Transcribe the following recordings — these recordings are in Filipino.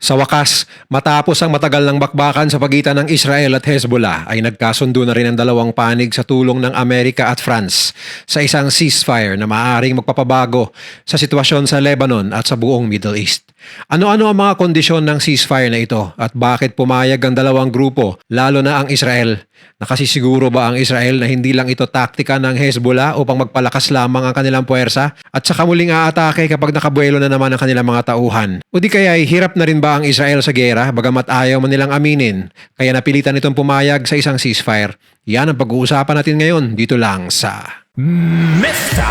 Sa wakas, matapos ang matagal ng bakbakan sa pagitan ng Israel at Hezbollah ay nagkasundo na rin ang dalawang panig sa tulong ng Amerika at France sa isang ceasefire na maaaring magpapabago sa sitwasyon sa Lebanon at sa buong Middle East. Ano-ano ang mga kondisyon ng ceasefire na ito at bakit pumayag ang dalawang grupo, lalo na ang Israel? Nakasisiguro ba ang Israel na hindi lang ito taktika ng Hezbollah upang magpalakas lamang ang kanilang puwersa at saka muling aatake kapag nakabuelo na naman ang kanilang mga tauhan? O di kaya ay hirap na rin ba ang Israel sa gera bagamat ayaw man nilang aminin kaya napilitan itong pumayag sa isang ceasefire? Yan ang pag-uusapan natin ngayon dito lang sa Mr.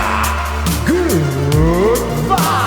Goodbye!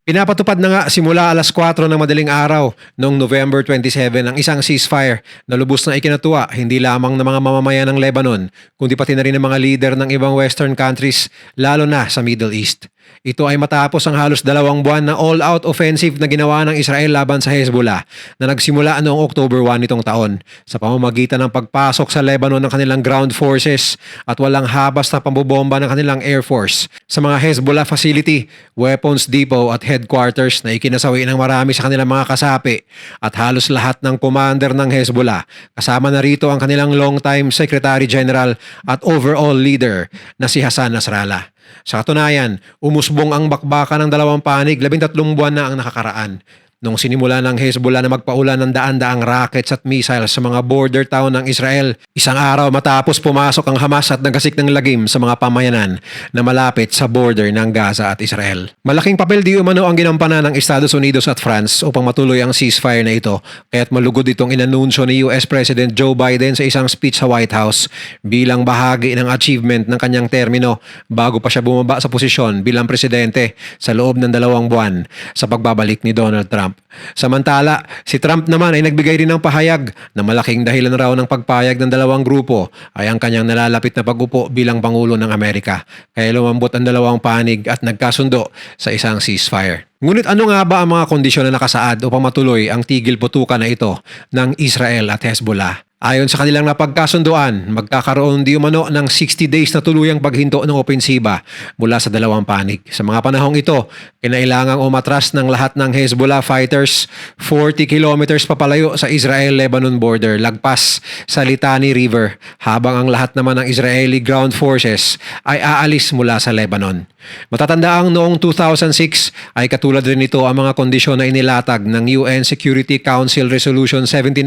Pinapatupad na nga simula alas 4 ng madaling araw noong November 27 ang isang ceasefire na lubos na ikinatuwa hindi lamang ng mga mamamayan ng Lebanon kundi pati na rin ng mga leader ng ibang western countries lalo na sa Middle East. Ito ay matapos ang halos 2 buwan na all-out offensive na ginawa ng Israel laban sa Hezbollah na nagsimula noong October 1 nitong taon sa pamamagitan ng pagpasok sa Lebanon ng kanilang ground forces at walang habas na pambobomba ng kanilang air force sa mga Hezbollah facility, weapons depot at headquarters na ikinasawi ng marami sa kanilang mga kasapi at halos lahat ng commander ng Hezbollah. Kasama na rito ang kanilang long-time Secretary General at overall leader na si Hassan Nasrallah. Sa katunayan, umusbong ang bakbakan ng dalawang panig 13 buwan na ang nakakaraan. Nung sinimula ng Hezbollah na magpaulan ng daan-daang rockets at missiles sa mga border town ng Israel, isang araw matapos pumasok ang Hamas at nagkasik ng lagim sa mga pamayanan na malapit sa border ng Gaza at Israel. Malaking papel di umano ang ginampanan ng Estados Unidos at France upang matuloy ang ceasefire na ito, kaya't malugod itong inanunsyo ni US President Joe Biden sa isang speech sa White House bilang bahagi ng achievement ng kanyang termino bago pa siya bumaba sa posisyon bilang presidente sa loob ng 2 buwan sa pagbabalik ni Donald Trump. Samantala, si Trump naman ay nagbigay rin ng pahayag na malaking dahilan raw ng pagpayag ng dalawang grupo ay ang kanyang nalalapit na pag-upo bilang Pangulo ng Amerika. Kaya lumambot ang dalawang panig at nagkasundo sa isang ceasefire. Ngunit ano nga ba ang mga kondisyon na nakasaad upang matuloy ang tigil putukan na ito ng Israel at Hezbollah? Ayon sa kanilang napagkasunduan, magkakaroon di umano ng 60 days na tuluyang paghinto ng opensiba mula sa dalawang panig. Sa mga panahong ito, kinailangang umatras ng lahat ng Hezbollah fighters 40 kilometers papalayo sa Israel-Lebanon border, lagpas sa Litani River, habang ang lahat naman ng Israeli ground forces ay aalis mula sa Lebanon. Matatandaang noong 2006 ay katulad rin ito ang mga kondisyon na inilatag ng UN Security Council Resolution 1701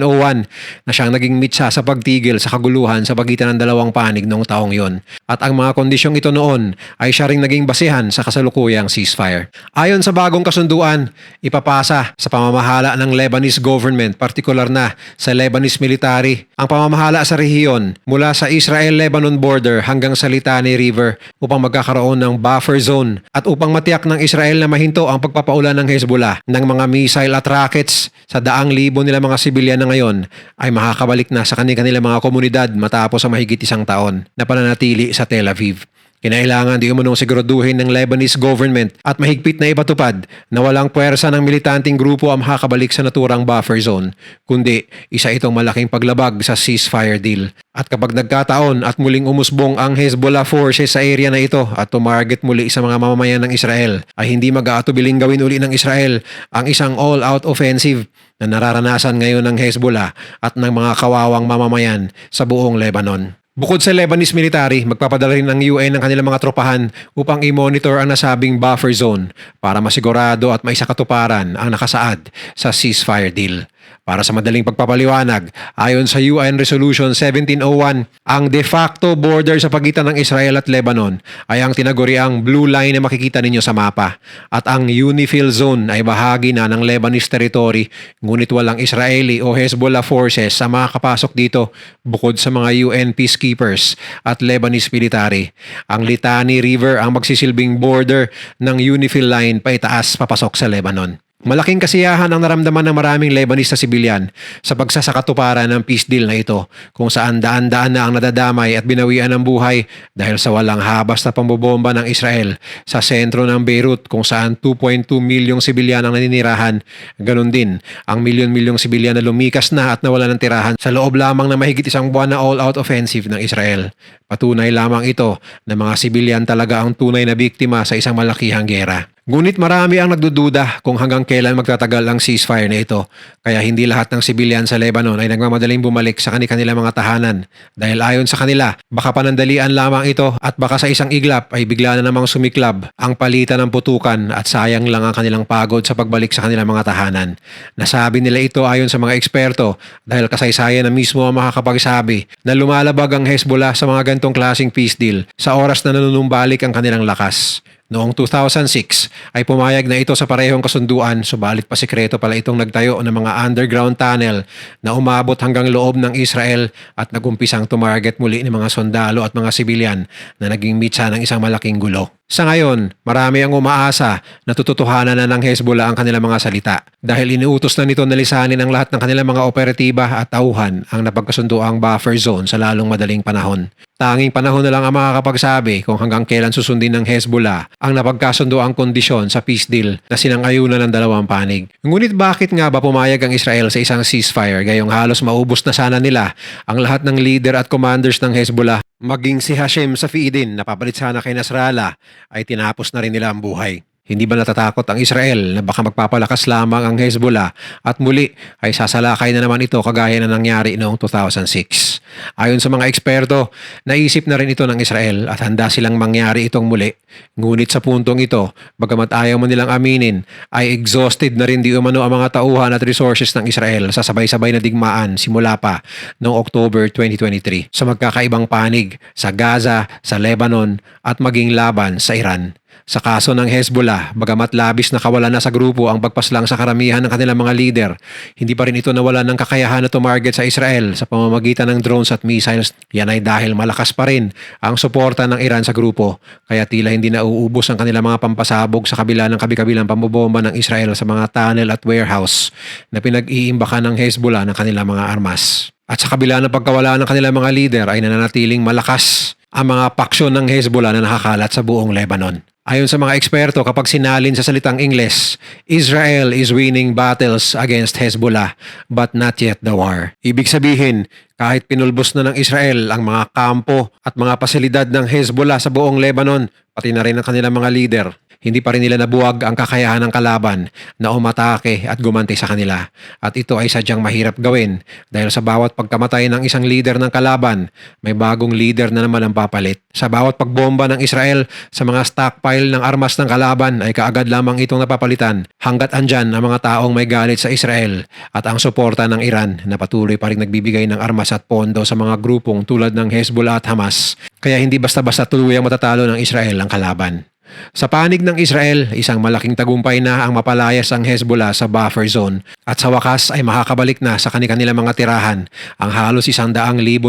na siyang naging mitsa sa pagtigil sa kaguluhan sa pagitan ng dalawang panig noong taong yon. At ang mga kondisyong ito noon ay siya ring naging basihan sa kasalukuyang ceasefire. Ayon sa bagong kasunduan, ipapasa sa pamamahala ng Lebanese government, partikular na sa Lebanese military, ang pamamahala sa rehiyon mula sa Israel-Lebanon border hanggang sa Litani River upang magkakaroon ng buffer zone at upang matiyak ng Israel na mahinto ang pagpapaulan ng Hezbollah ng mga missile at rockets sa daang libo nila mga sibilyan na ngayon ay makakabalik na sa kanilang mga komunidad matapos ang mahigit 1 taon na pananatili sa Tel Aviv. Kinailangan di umunong siguraduhin ng Lebanese government at mahigpit na ipatupad na walang puwersa ng militanteng grupo ang makakabalik sa naturang buffer zone, kundi isa itong malaking paglabag sa ceasefire deal. At kapag nagkataon at muling umusbong ang Hezbollah forces sa area na ito at tumarget muli sa mga mamamayan ng Israel, ay hindi mag-aatubiling gawin uli ng Israel ang isang all-out offensive na nararanasan ngayon ng Hezbollah at ng mga kawawang mamamayan sa buong Lebanon. Bukod sa Lebanese military, magpapadala rin ng UN ng kanilang mga tropahan upang i-monitor ang nasabing buffer zone para masigurado at maisakatuparan ang nakasaad sa ceasefire deal. Para sa madaling pagpapaliwanag, ayon sa UN Resolution 1701, ang de facto border sa pagitan ng Israel at Lebanon ay ang tinaguriang blue line na makikita ninyo sa mapa. At ang UNIFIL zone ay bahagi na ng Lebanese territory, ngunit walang Israeli o Hezbollah forces sa makakapasok dito bukod sa mga UN peacekeepers at Lebanese military. Ang Litani River ang magsisilbing border ng UNIFIL line paitaas papasok sa Lebanon. Malaking kasiyahan ang naramdaman ng maraming Lebanese na sibilyan sa pagsasakatuparan ng peace deal na ito, kung saan daan-daan na ang nadadamay at binawian ng buhay dahil sa walang habas na pambobomba ng Israel sa sentro ng Beirut, kung saan 2.2 milyong sibilyan ang naninirahan. Ganon din ang milyon-milyong sibilyan na lumikas na at nawala ng tirahan sa loob lamang na mahigit 1 buwan na all-out offensive ng Israel. Patunay lamang ito na mga sibilyan talaga ang tunay na biktima sa isang malakihang gera. Ngunit marami ang nagdududa kung hanggang kailan magtatagal ang ceasefire na ito. Kaya hindi lahat ng sibilyan sa Lebanon ay nagmamadaling bumalik sa kanilang mga tahanan. Dahil ayon sa kanila, baka panandalian lamang ito at baka sa isang iglap ay bigla na namang sumiklab ang palitan ng putukan at sayang lang ang kanilang pagod sa pagbalik sa kanilang mga tahanan. Nasabi nila ito ayon sa mga eksperto dahil kasaysayan na mismo ang makakapagsabi na lumalabag ang Hezbollah sa mga gantong klaseng peace deal sa oras na nanunumbalik ang kanilang lakas. Noong 2006 ay pumayag na ito sa parehong kasunduan, subalit pa sikreto pala itong nagtayo ng mga underground tunnel na umabot hanggang loob ng Israel at nagumpisang tumarget muli ng mga sundalo at mga sibilyan na naging mitsa ng isang malaking gulo. Sa ngayon, marami ang umaasa na tututuhanan na ng Hezbollah ang kanilang mga salita dahil iniutos na nito na lisanin ang lahat ng kanilang mga operatiba at tauhan ang napagkasunduang buffer zone sa lalong madaling panahon. Tanging panahon na lang ang makakapagsabi kung hanggang kailan susundin ng Hezbollah ang napagkasunduang kondisyon sa peace deal na sinang-ayunan ng dalawang panig. Ngunit bakit nga ba pumayag ang Israel sa isang ceasefire gayong halos maubos na sana nila ang lahat ng leader at commanders ng Hezbollah? Maging si Hashem Safieddin na papalit sana kay Nasrallah ay tinapos na rin nila ang buhay. Hindi ba natatakot ang Israel na baka magpapalakas lamang ang Hezbollah at muli ay sasalakay na naman ito kagaya na nangyari noong 2006? Ayon sa mga eksperto, naisip na rin ito ng Israel at handa silang mangyari itong muli. Ngunit sa puntong ito, bagamat ayaw mo nilang aminin, ay exhausted na rin di umano ang mga tauhan at resources ng Israel sa sabay-sabay na digmaan simula pa noong October 2023 sa magkakaibang panig sa Gaza, sa Lebanon at maging laban sa Iran. Sa kaso ng Hezbollah, bagamat labis na kawalan na sa grupo ang pagpaslang sa karamihan ng kanilang mga leader, hindi pa rin ito nawalan ng kakayahan na tumarget sa Israel sa pamamagitan ng drones at missiles. Yan ay dahil malakas pa rin ang suporta ng Iran sa grupo, kaya tila hindi nauubos ang kanilang mga pampasabog sa kabila ng kabi-kabilang pambobomba ng Israel sa mga tunnel at warehouse na pinag-iimbakan ng Hezbollah ng kanilang mga armas. At sa kabila ng pagkawala ng kanilang mga leader ay nananatiling malakas ang mga paksyon ng Hezbollah na nakakalat sa buong Lebanon. Ayon sa mga eksperto, kapag sinalin sa salitang Ingles, Israel is winning battles against Hezbollah but not yet the war. Ibig sabihin, kahit pinulbos na ng Israel ang mga kampo at mga pasilidad ng Hezbollah sa buong Lebanon, pati na rin ang kanilang mga leader, hindi pa rin nila nabuwag ang kakayahan ng kalaban na umatake at gumanti sa kanila. At ito ay sadyang mahirap gawin dahil sa bawat pagkamatay ng isang leader ng kalaban, may bagong leader na naman ang papalit. Sa bawat pagbomba ng Israel sa mga stockpile ng armas ng kalaban ay kaagad lamang itong napapalitan hanggat andyan ang mga taong may galit sa Israel at ang suporta ng Iran na patuloy pa rin nagbibigay ng armas at pondo sa mga grupong tulad ng Hezbollah at Hamas. Kaya hindi basta-basta tuluyang matatalo ng Israel ang kalaban. Sa panig ng Israel, isang malaking tagumpay na ang mapalayas ang Hezbollah sa buffer zone at sa wakas ay makakabalik na sa kanilang mga tirahan ang halos 100,000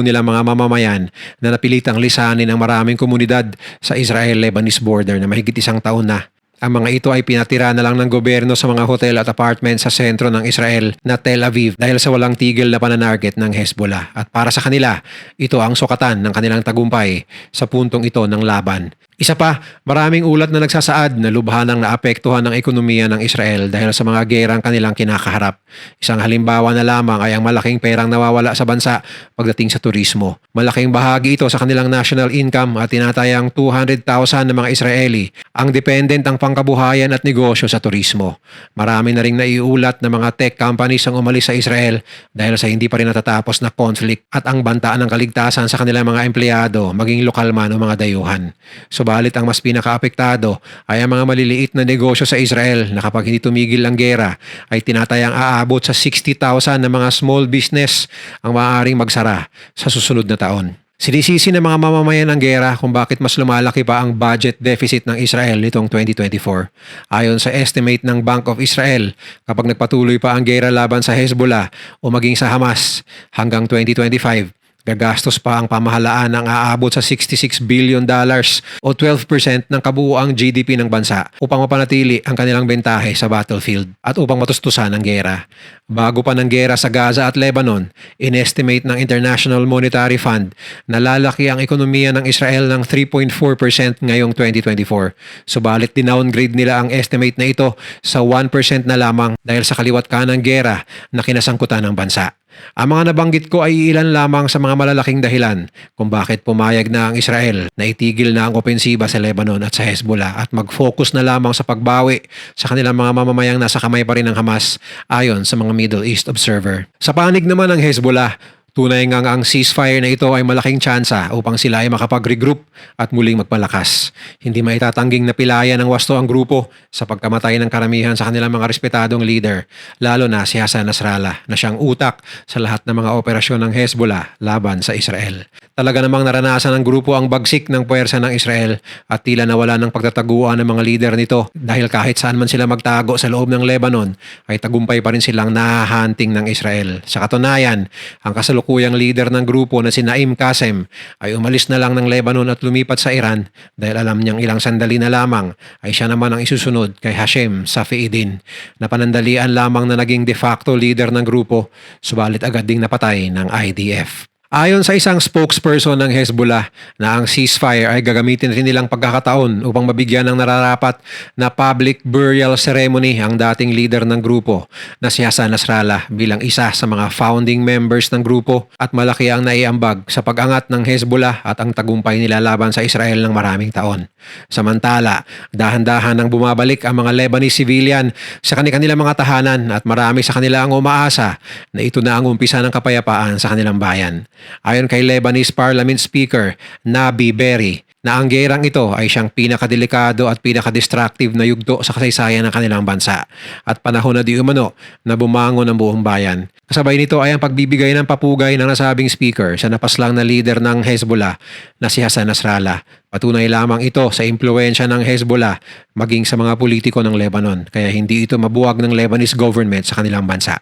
nilang mga mamamayan na napilitang lisanin ng maraming komunidad sa Israel-Lebanese border na mahigit 1 taon na. Ang mga ito ay pinatira na lang ng gobyerno sa mga hotel at apartment sa sentro ng Israel na Tel Aviv dahil sa walang tigil na pananarget ng Hezbollah. At para sa kanila, ito ang sukatan ng kanilang tagumpay sa puntong ito ng laban. Isa pa, maraming ulat na nagsasaad na lubhanang naapektuhan ng ekonomiya ng Israel dahil sa mga gerang kanilang kinakaharap. Isang halimbawa na lamang ay ang malaking perang nawawala sa bansa pagdating sa turismo. Malaking bahagi ito sa kanilang national income at tinatayang 200,000 ng mga Israeli ang dependent ang pangkabuhayan at negosyo sa turismo. Marami na ring naiulat na mga tech companies ang umalis sa Israel dahil sa hindi pa rin natatapos na conflict at ang bantaan ng kaligtasan sa kanilang mga empleyado maging lokal man o mga dayuhan. Subalit ang mas pinakaapektado ay ang mga maliliit na negosyo sa Israel na kapag hindi tumigil ang gera ay tinatayang aabot sa 60,000 na mga small business ang maaaring magsara sa susunod na taon. Sinisisi ng mga mamamayan ng gera kung bakit mas lumalaki pa ang budget deficit ng Israel nitong 2024. Ayon sa estimate ng Bank of Israel, kapag nagpatuloy pa ang gera laban sa Hezbollah o maging sa Hamas hanggang 2025, gagastos pa ang pamahalaan ng aabot sa $66 billion o 12% ng kabuuang GDP ng bansa upang mapanatili ang kanilang bentahe sa battlefield at upang matustusan ang gera. Bago pa ng gera sa Gaza at Lebanon, inestimate ng International Monetary Fund na lalaki ang ekonomiya ng Israel ng 3.4% ngayong 2024. Subalit dinowngrade nila ang estimate na ito sa 1% na lamang dahil sa kaliwat kanang gera na kinasangkutan ng bansa. Ang mga nabanggit ko ay ilan lamang sa mga malalaking dahilan kung bakit pumayag na ang Israel na itigil na ang opensiba sa Lebanon at sa Hezbollah at mag-focus na lamang sa pagbawi sa kanilang mga mamamayang nasa kamay pa rin ng Hamas ayon sa mga Middle East observer. Sa panig naman ng Hezbollah, tunay ngang ang ceasefire na ito ay malaking tsansa upang sila ay makapag-regroup at muling magpalakas. Hindi maitatanging napilayan ng wasto ang grupo sa pagkamatay ng karamihan sa kanilang mga respetadong leader, lalo na si Hassan Nasrallah na siyang utak sa lahat ng mga operasyon ng Hezbollah laban sa Israel. Talaga namang naranasan ng grupo ang bagsik ng puwersa ng Israel at tila nawala ng pagtataguan ng mga leader nito dahil kahit saan man sila magtago sa loob ng Lebanon ay tagumpay pa rin silang nahahunting ng Israel. Sa katunayan, ang kasalukuyang leader ng grupo na si Naim Qasem ay umalis na lang ng Lebanon at lumipat sa Iran dahil alam niyang ilang sandali na lamang ay siya naman ang isusunod kay Hashem Safieddin na panandalian lamang na naging de facto leader ng grupo subalit agad ding napatay ng IDF. Ayon sa isang spokesperson ng Hezbollah na ang ceasefire ay gagamitin rin nilang pagkakataon upang mabigyan ng nararapat na public burial ceremony ang dating leader ng grupo na si Hassan Nasrallah bilang isa sa mga founding members ng grupo at malaki ang naiambag sa pag-angat ng Hezbollah at ang tagumpay nila laban sa Israel ng maraming taon. Samantala, dahan-dahan nang bumabalik ang mga Lebanese civilian sa kanilang mga tahanan at marami sa kanila ang umaasa na ito na ang umpisa ng kapayapaan sa kanilang bayan. Ayon kay Lebanese Parliament Speaker Nabi Berri, na ang gerang ito ay siyang pinakadelikado at pinakadistractive na yugto sa kasaysayan ng kanilang bansa at panahon na di umano na bumangon ang buong bayan. Kasabay nito ay ang pagbibigay ng papugay ng nasabing speaker sa napaslang na leader ng Hezbollah na si Hassan Nasrallah. Patunay lamang ito sa impluensya ng Hezbollah maging sa mga politiko ng Lebanon kaya hindi ito mabuwag ng Lebanese government sa kanilang bansa.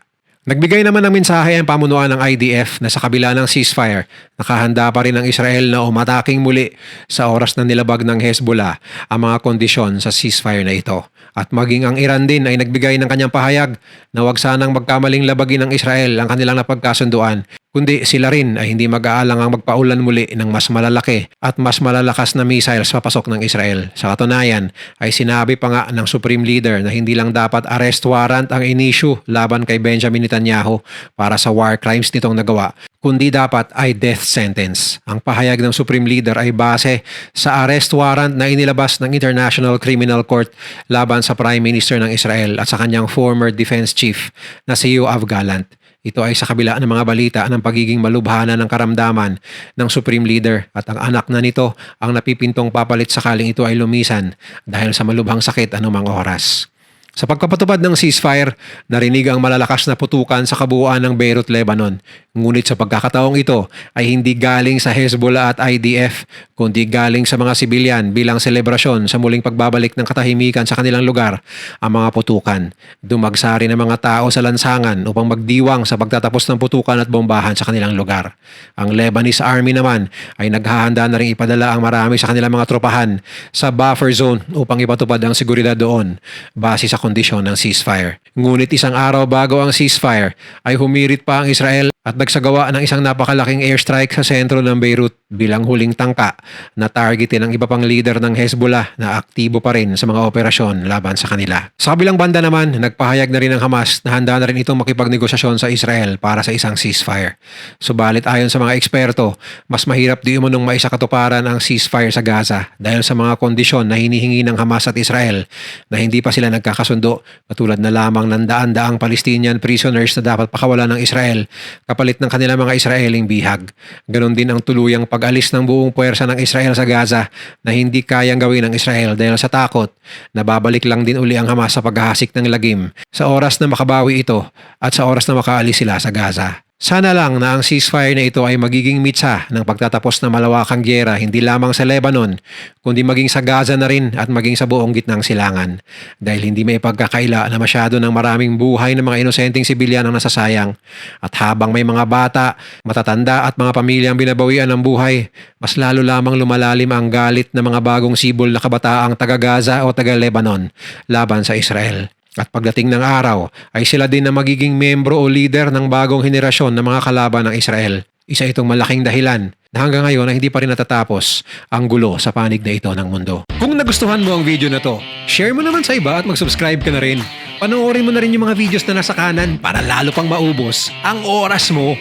Nagbigay naman ng mensahe ang pamunuan ng IDF na sa kabila ng ceasefire, nakahanda pa rin ang Israel na umataking muli sa oras na nilabag ng Hezbollah ang mga kondisyon sa ceasefire na ito. At maging ang Iran din ay nagbigay ng kanyang pahayag na huwag sanang magkamaling labagin ng Israel ang kanilang napagkasunduan, kundi sila rin ay hindi mag-aalangang magpaulan muli ng mas malalaki at mas malalakas na missiles papasok ng Israel. Sa katunayan ay sinabi pa nga ng Supreme Leader na hindi lang dapat arrest warrant ang in-issue laban kay Benjamin Netanyahu para sa war crimes nitong nagawa, kundi dapat ay death sentence. Ang pahayag ng Supreme Leader ay base sa arrest warrant na inilabas ng International Criminal Court laban sa Prime Minister ng Israel at sa kanyang former defense chief na si Yoav Gallant. Ito ay sa kabila ng mga balita ng pagiging malubhana ng karamdaman ng Supreme Leader at ang anak na nito ang napipintong papalit sakaling ito ay lumisan dahil sa malubhang sakit anumang oras. Sa pagpapatupad ng ceasefire, narinig ang malalakas na putukan sa kabuuan ng Beirut, Lebanon. Ngunit sa pagkakataong ito ay hindi galing sa Hezbollah at IDF, kundi galing sa mga sibilyan bilang selebrasyon sa muling pagbabalik ng katahimikan sa kanilang lugar ang mga putukan. Dumagsari ng mga tao sa lansangan upang magdiwang sa pagtatapos ng putukan at bombahan sa kanilang lugar. Ang Lebanese Army naman ay naghahanda na rin ipadala ang marami sa kanilang mga tropahan sa buffer zone upang ipatupad ang seguridad doon base sa kondisyon ng ceasefire. Ngunit isang araw bago ang ceasefire ay humirit pa ang Israel at nagsagawa ng isang napakalaking airstrike sa sentro ng Beirut bilang huling tangka na targetin ang iba pang leader ng Hezbollah na aktibo pa rin sa mga operasyon laban sa kanila. Sa kabilang banda naman, nagpahayag na rin ang Hamas na handa na rin itong makipagnegosasyon sa Israel para sa isang ceasefire. Subalit ayon sa mga eksperto, mas mahirap di umunong maisakatuparan ang ceasefire sa Gaza dahil sa mga kondisyon na hinihingi ng Hamas at Israel na hindi pa sila nagkakasundo, katulad na lamang ng daan-daang Palestinian prisoners na dapat pakawalan ng Israel kapalit ng kanilang mga Israeling bihag. Ganon din ang tuluyang pag-alis ng buong puwersa ng Israel sa Gaza na hindi kayang gawin ng Israel dahil sa takot na babalik lang din uli ang Hamas sa paghahasik ng lagim sa oras na makabawi ito at sa oras na makaalis sila sa Gaza. Sana lang na ang ceasefire na ito ay magiging mitsa ng pagtatapos ng malawakang gyera hindi lamang sa Lebanon, kundi maging sa Gaza na rin at maging sa buong gitnang silangan. Dahil hindi may pagkakaila na masyado ng maraming buhay ng mga inosenteng sibilyan ang nasasayang. At habang may mga bata, matatanda at mga pamilyang binabawian ng buhay, mas lalo lamang lumalalim ang galit ng mga bagong sibol na kabataang taga-Gaza o taga-Lebanon laban sa Israel. At pagdating ng araw ay sila din na magiging membro o leader ng bagong henerasyon ng mga kalaban ng Israel. Isa itong malaking dahilan na hanggang ngayon ay hindi pa rin natatapos ang gulo sa panig na ito ng mundo. Kung nagustuhan mo ang video na to, share mo naman sa iba at mag-subscribe ka na rin Panoorin mo na rin yung mga videos na nasa kanan para lalo pang maubos ang oras mo.